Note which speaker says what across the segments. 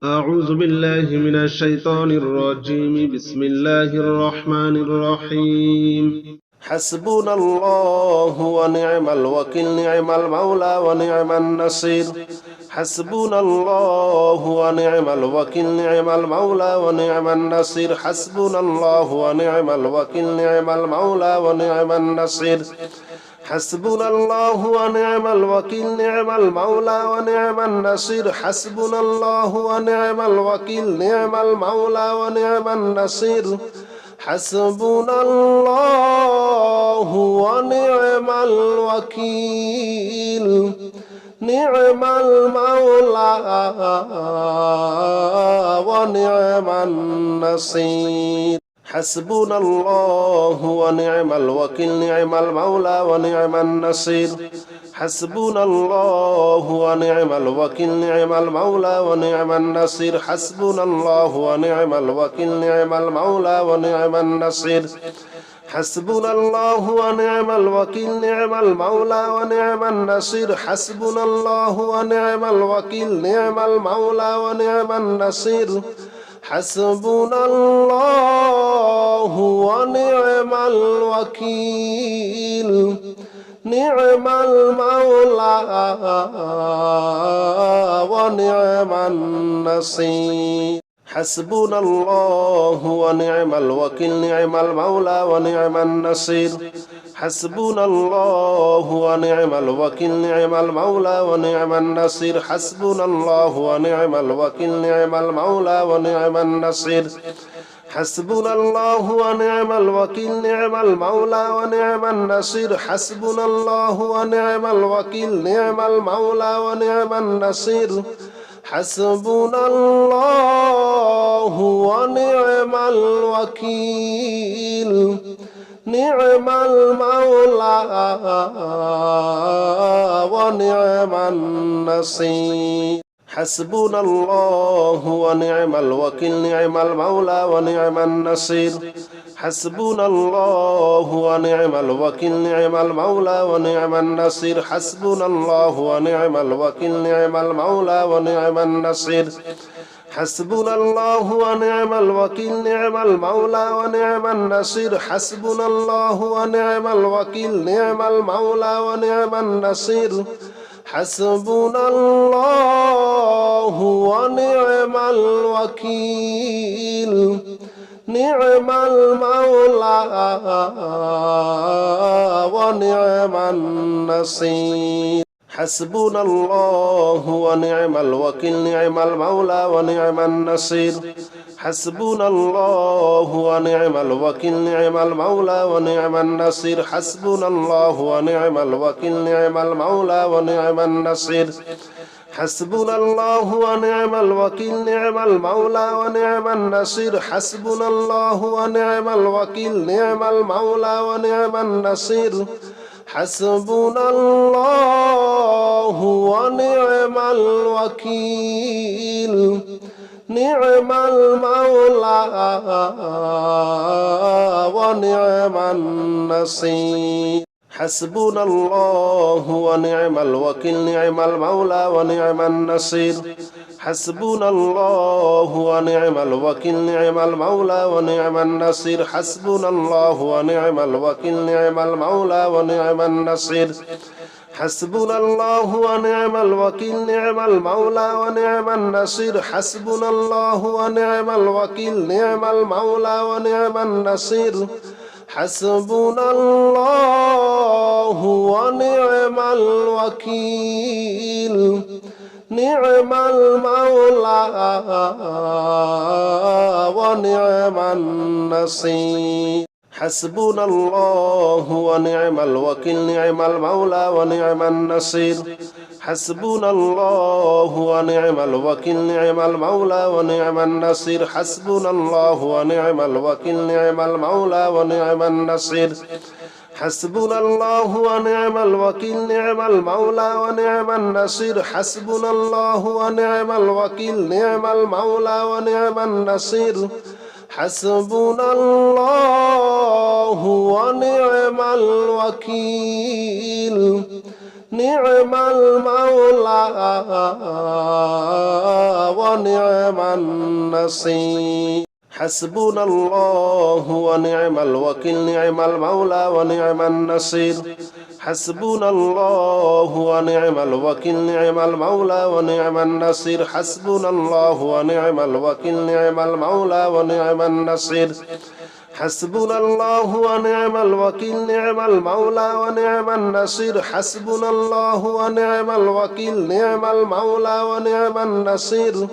Speaker 1: أعوذ بالله من الشيطان الرجيم. بسم الله الرحمن الرحيم.
Speaker 2: حسبنا الله ونعم الوكيل، نعم المولى ونعم النصير. حسبنا الله ونعم الوكيل، نعم المولى ونعم النصير. حسبنا الله ونعم الوكيل، نعم المولى ونعم النصير. حسبنا الله ونعم الوكيل، نعم المولى ونعم النصير. حسبنا الله ونعم الوكيل، نعم المولى ونعم النصير. حسبنا الله ونعم الوكيل، نعم المولى ونعم النصير. حسبنا الله ونعم الوكيل، نعم المولى ونعم النصير. حسبنا الله ونعم الوكيل، نعم المولى ونعم النصير. حسبنا الله ونعم الوكيل، نعم المولى ونعم النصير. حسبنا الله ونعم الوكيل، نعم المولى ونعم النصير. حسبنا الله ونعم الوكيل، نعم المولى ونعم النصير. حسبنا الله ونعم الوكيل، نعم المولى ونعم النصير. حسبنا الله ونعم الوكيل، نعم المولى ونعم النصير. حسبنا الله ونعم الوكيل، نعم المولى ونعم النصير. حسبنا الله ونعم الوكيل، نعم المولى ونعم النصير. حسبنا الله ونعم الوكيل، نعم المولى ونعم النصير. حسبنا الله ونعم الوكيل، نعم المولى ونعم النصير. حسبنا الله ونعم الوكيل، نعم المولى ونعم النصير. حسبنا الله ونعم الوكيل، نعم المولى ونعم النصير. حسبنا الله ونعم الوكيل، نعم المولى ونعم النصير. حسبنا الله ونعم الوكيل، نعم المولى ونعم النصير. حسبنا الله ونعم الوكيل، نعم المولى ونعم النصير. حسبنا الله ونعم الوكيل، نعم المولى ونعم النصير. حسبنا الله ونعم الوكيل، نعم المولى ونعم النصير. حسبنا الله ونعم الوكيل، نعم المولى ونعم النصير. حسبنا الله ونعم الوكيل، نعم المولى ونعم النصير. حسبنا الله ونعم الوكيل، نعم المولى ونعم النصير. حسبنا الله ونعم الوكيل، نعم المولى ونعم النصير. حسبنا الله ونعم الوكيل، نعم المولى ونعم النصير. حسبنا الله ونعم الوكيل، نعم المولى ونعم النصير. حسبنا الله ونعم الوكيل، نعم المولى ونعم النصير. حسبنا الله ونعم الوكيل، نعم المولى ونعم النصير. حسبنا الله ونعم الوكيل، نعم المولى ونعم النصير. حسبنا الله ونعم الوكيل، نعم المولى ونعم النصير. حسبنا الله ونعم الوكيل، نعم المولى ونعم النصير. حسبنا الله ونعم الوكيل، نعم المولى ونعم النصير. حسبنا الله ونعم الوكيل، نعم المولى ونعم النصير. حسبنا الله ونعم الوكيل، نعم المولى ونعم النصير. حسبنا الله ونعم الوكيل، نعم المولى ونعم النصير. حسبنا الله ونعم الوكيل، نعم المولى ونعم النصير. حسبنا الله ونعم الوكيل، نعم المولى ونعم النصير. حسبنا الله ونعم الوكيل، نعم المولى ونعم النصير حسبنا الله ونعم الوكيل نعم المولى ونعم النصير حسبنا الله ونعم الوكيل نعم المولى ونعم النصير حسبنا الله ونعم الوكيل نعم المولى ونعم النصير حسبنا الله ونعم الوكيل نعم المولى ونعم النصير حسبنا الله ونعم الوكيل نعم المولى ونعم النصير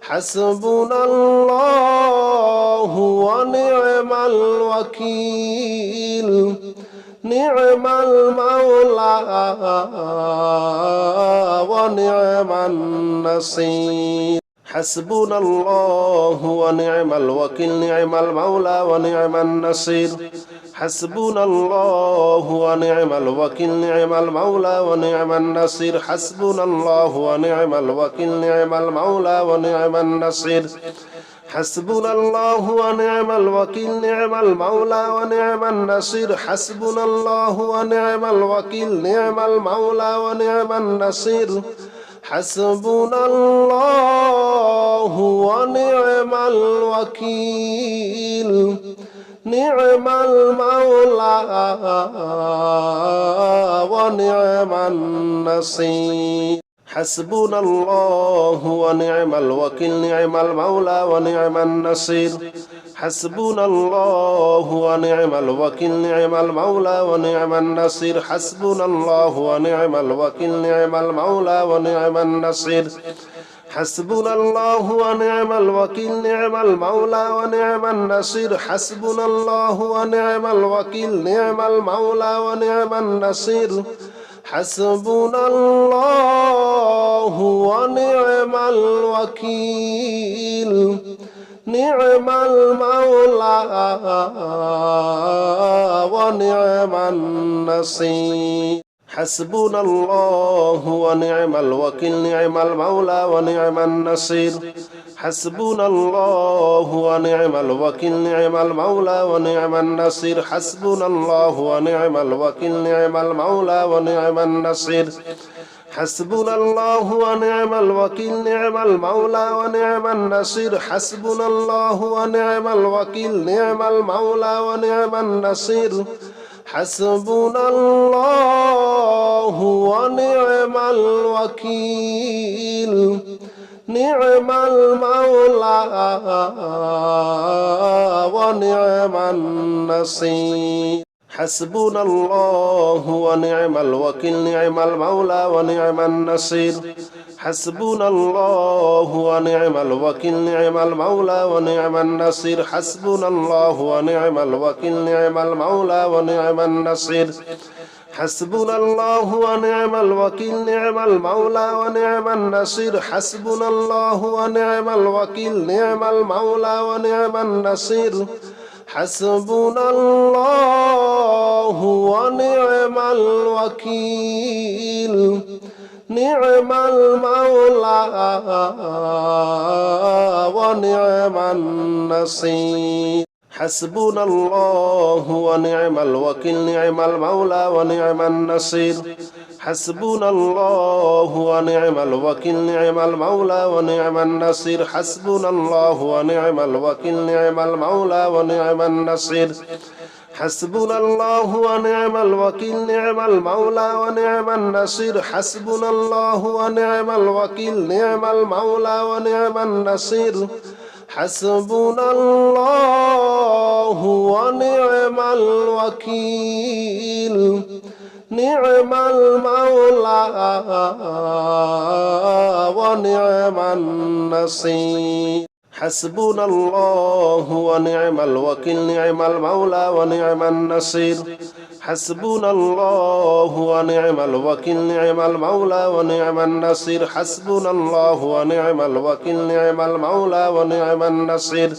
Speaker 2: حسبنا الله ونعم الوكيل نعم المولى ونعم النصير حسبنا الله ونعم الوكيل نعم المولى ونعم النصير حسبنا الله ونعم الوكيل نعم المولى ونعم النصير حسبنا الله ونعم الوكيل نعم المولى ونعم النصير حسبنا الله ونعم الوكيل نعم المولى ونعم النصير حسبنا الله ونعم الوكيل نعم المولى ونعم النصير حسبنا الله ونعم الوكيل نعم المولى ونعم النصير حسبنا الله ونعم الوكيل نعم المولى ونعم النصير حسبنا الله ونعم الوكيل نعم المولى ونعم النصير حسبنا الله ونعم الوكيل نعم المولى ونعم النصير حسبنا الله ونعم الوكيل نعم المولى ونعم النصير حسبنا الله ونعم الوكيل نعم المولى ونعم النصير حسبنا الله ونعم الوكيل نعم المولى ونعم النصير حسبنا الله ونعم الوكيل نعم المولى ونعم النصير حسبنا الله ونعم الوكيل نعم المولى ونعم النصير حسبنا الله ونعم الوكيل نعم المولى ونعم النصير حسبنا الله ونعم الوكيل نعم المولى ونعم النصير حسبنا الله ونعم الوكيل نعم المولى ونعم النصير حسبنا الله ونعم الوكيل نعم المولى ونعم النصير حسبنا الله ونعم الوكيل نعم المولى ونعم النصير حسبنا الله ونعم الوكيل نعم المولى ونعم النصير حسبنا الله ونعم الوكيل نعم المولى ونعم النصير حسبنا الله ونعم الوكيل نعم المولى ونعم النصير حسبنا الله ونعم الوكيل نعم المولى ونعم النصير حسبنا الله ونعم الوكيل نعم المولى ونعم النصير حسبنا الله ونعم الوكيل نعم المولى ونعم النصير حسبنا الله ونعم الوكيل نعم المولى ونعم النصير حسبنا الله ونعم الوكيل نعم المولى ونعم النصير حسبنا الله ونعم الوكيل نعم المولى ونعم النصير حسبنا الله ونعم الوكيل نعم المولى ونعم النصير حسبنا الله ونعم الوكيل نعم المولى ونعم النصير حسبنا الله ونعم الوكيل نعم المولى ونعم النصير حسبنا الله ونعم الوكيل نعم المولى ونعم النصير حسبنا الله ونعم الوكيل نعم المولى ونعم النصير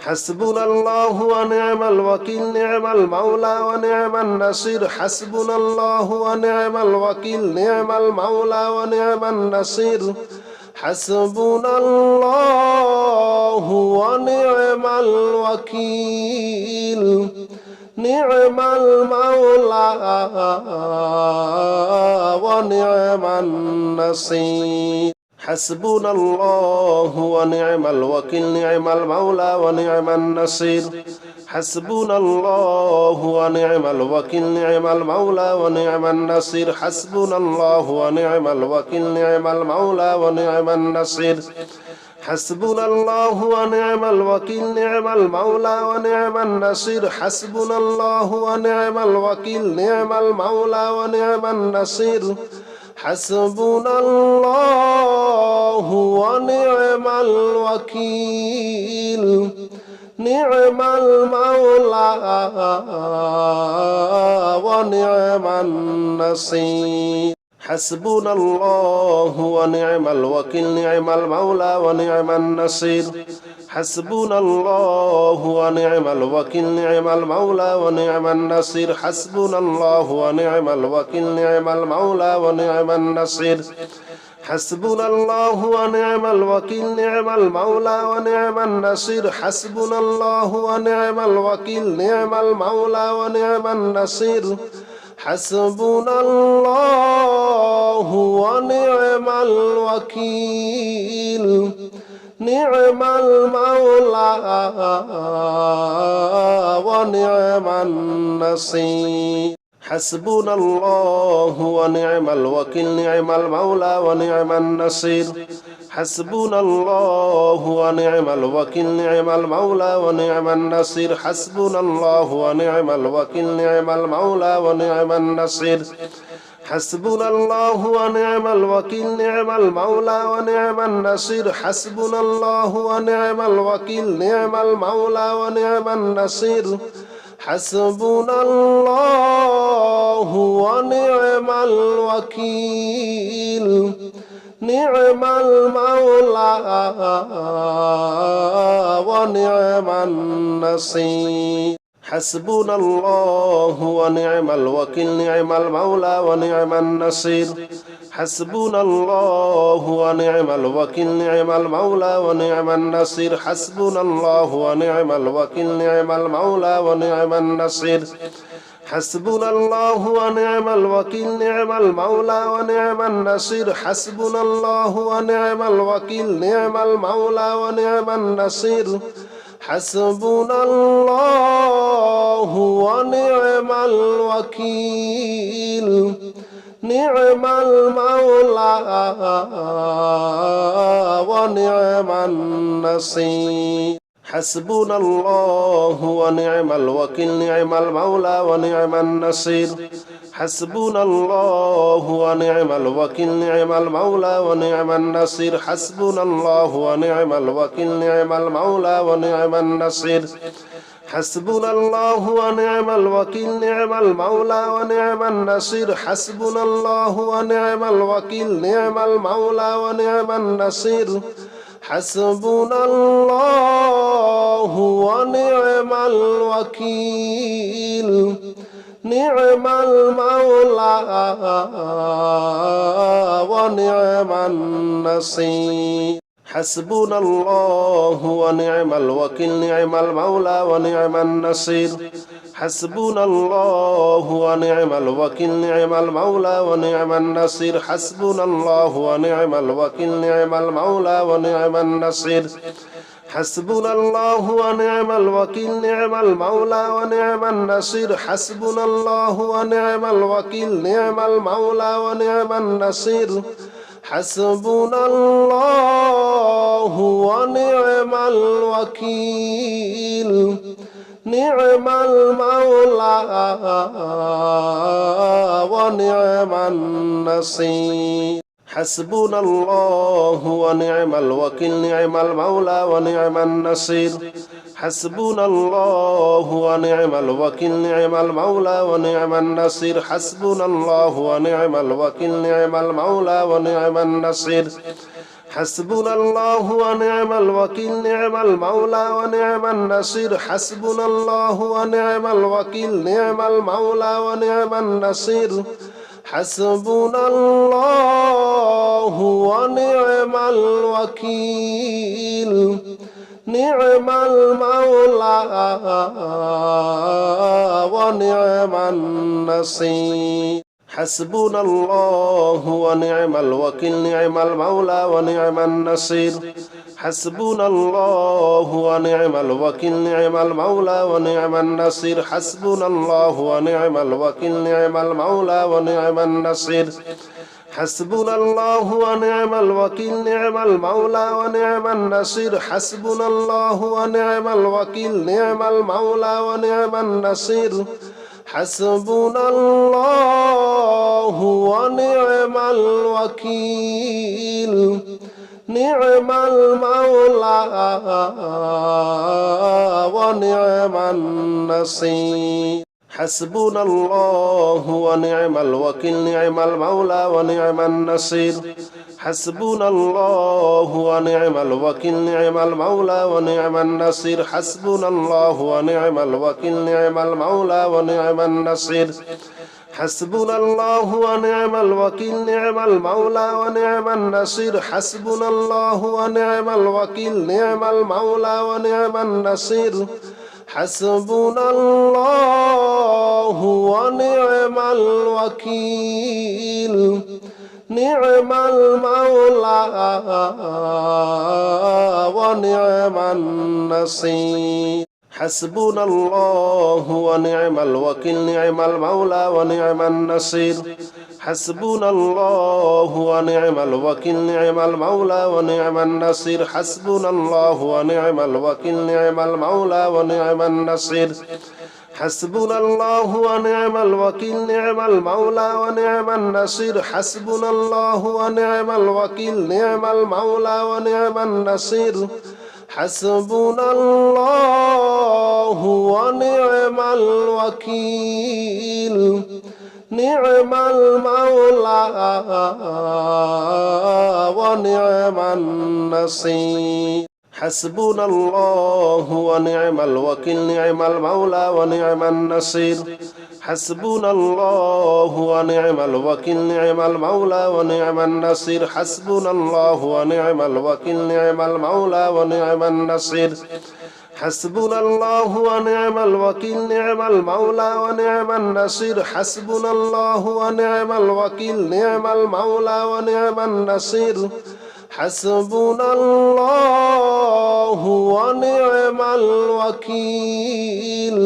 Speaker 2: حسبنا الله ونعم الوكيل نعم المولى ونعم النصير حسبنا الله ونعم الوكيل نعم المولى ونعم النصير حسبنا الله ونعم الوكيل نعم المولى ونعم النصير حسبنا الله ونعم الوكيل نعم المولى ونعم النصير حسبنا الله ونعم الوكيل نعم المولى ونعم النصير حسبنا الله ونعم الوكيل نعم المولى ونعم النصير حسبنا الله ونعم الوكيل نعم المولى ونعم النصير حسبنا الله ونعم الوكيل نعم المولى ونعم النصير حسبنا الله ونعم الوكيل نعم المولى ونعم النصير حسبنا الله ونعم الوكيل نعم المولى ونعم النصير حسبنا الله ونعم الوكيل نعم المولى ونعم النصير حسبنا الله ونعم الوكيل نعم المولى ونعم النصير حسبنا الله ونعم الوكيل نعم المولى ونعم النصير حسبنا الله ونعم الوكيل نعم المولى ونعم النصير حسبنا الله ونعم الوكيل نعم المولى ونعم النصير حسبنا الله ونعم الوكيل نعم المولى ونعم النصير حسبنا الله ونعم الوكيل نعم المولى ونعم النصير حسبنا الله ونعم الوكيل نعم المولى ونعم النصير حسبنا الله ونعم الوكيل نعم المولى ونعم النصير حسبنا الله ونعم الوكيل نعم المولى ونعم النصير حسبنا الله ونعم الوكيل نعم المولى ونعم النصير حسبنا الله ونعم الوكيل نعم المولى ونعم النصير حسبنا الله ونعم الوكيل نعم المولى ونعم النصير حسبنا الله ونعم الوكيل نعم المولى ونعم النصير حسبنا الله ونعم الوكيل نعم المولى ونعم النصير حسبنا الله ونعم الوكيل نعم المولى ونعم النصير حسبنا الله ونعم الوكيل نعم المولى ونعم النصير حسبنا الله ونعم الوكيل نعم المولى ونعم النصير حسبنا الله ونعم الوكيل نعم المولى ونعم النصير حسبنا الله ونعم الوكيل نعم المولى ونعم النصير حسبنا الله ونعم الوكيل نعم المولى ونعم النصير حسبنا الله ونعم الوكيل نعم المولى ونعم النصير حسبنا الله ونعم الوكيل نعم المولى ونعم النصير حسبنا الله ونعم الوكيل نعم المولى ونعم النصير حسبنا الله ونعم الوكيل نعم المولى ونعم النصير حسبنا الله ونعم الوكيل نعم المولى ونعم النصير حسبنا الله ونعم الوكيل نعم المولى ونعم النصير حسبنا الله ونعم الوكيل نعم المولى ونعم النصير حسبنا الله ونعم الوكيل نعم المولى ونعم النصير حسبنا الله ونعم الوكيل نعم المولى ونعم النصير حسبنا الله ونعم الوكيل نعم المولى ونعم النصير حسبنا الله ونعم الوكيل نعم المولى ونعم النصير حسبنا الله ونعم الوكيل نعم المولى ونعم النصير حسبنا الله ونعم الوكيل نعم المولى ونعم النصير حسبنا الله ونعم الوكيل نعم المولى ونعم النصير حسبنا الله ونعم الوكيل نعم المولى ونعم النصير حسبنا الله ونعم الوكيل نعم المولى ونعم النصير حسبنا الله ونعم الوكيل نعم المولى ونعم النصير حسبنا الله ونعم الوكيل نعم المولى ونعم النصير حسبنا الله ونعم الوكيل نعم المولى ونعم النصير حسبنا الله ونعم الوكيل نعم المولى ونعم النصير حسبنا الله ونعم الوكيل نعم المولى ونعم النصير حسبنا الله ونعم الوكيل نعم المولى ونعم النصير حسبنا الله ونعم الوكيل نعم المولى ونعم النصير حسبنا الله ونعم الوكيل نعم المولى ونعم النصير حسبنا الله ونعم الوكيل نعم المولى ونعم النصير حسبنا الله ونعم الوكيل نعم المولى ونعم النصير حسبنا الله ونعم الوكيل نعم المولى ونعم النصير حسبنا الله ونعم الوكيل نعم المولى ونعم النصير حسبنا الله ونعم الوكيل نعم المولى ونعم النصير حسبنا الله ونعم الوكيل نعم المولى ونعم النصير حسبنا الله ونعم الوكيل نعم المولى ونعم النصير حسبنا الله ونعم الوكيل نعم المولى ونعم النصير حسبنا الله ونعم الوكيل نعم المولى ونعم النصير حسبنا الله ونعم الوكيل نعم المولى ونعم النصير حسبنا الله ونعم الوكيل نعم المولى ونعم النصير حسبنا الله ونعم الوكيل نعم المولى ونعم النصير حسبنا الله ونعم الوكيل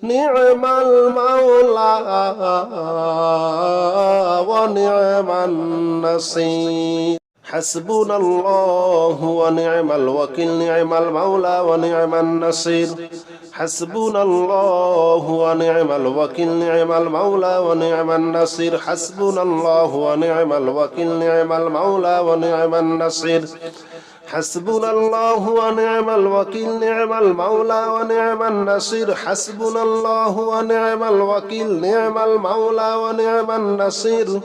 Speaker 2: نعم المولى ونعم النصير حسبنا الله ونعم الوكيل نعم المولى ونعم النصير حسبنا الله ونعم الوكيل نعم المولى ونعم النصير حسبنا الله ونعم الوكيل نعم المولى ونعم النصير حسبنا الله ونعم الوكيل نعم المولى ونعم النصير حسبنا الله ونعم الوكيل نعم المولى ونعم النصير حسبنا الله ونعم الوكيل نعم المولى ونعم النصير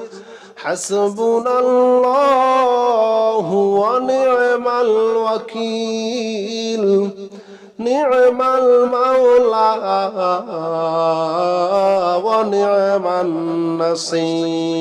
Speaker 2: حسبنا الله ونعم الوكيل نعم المولى ونعم النصير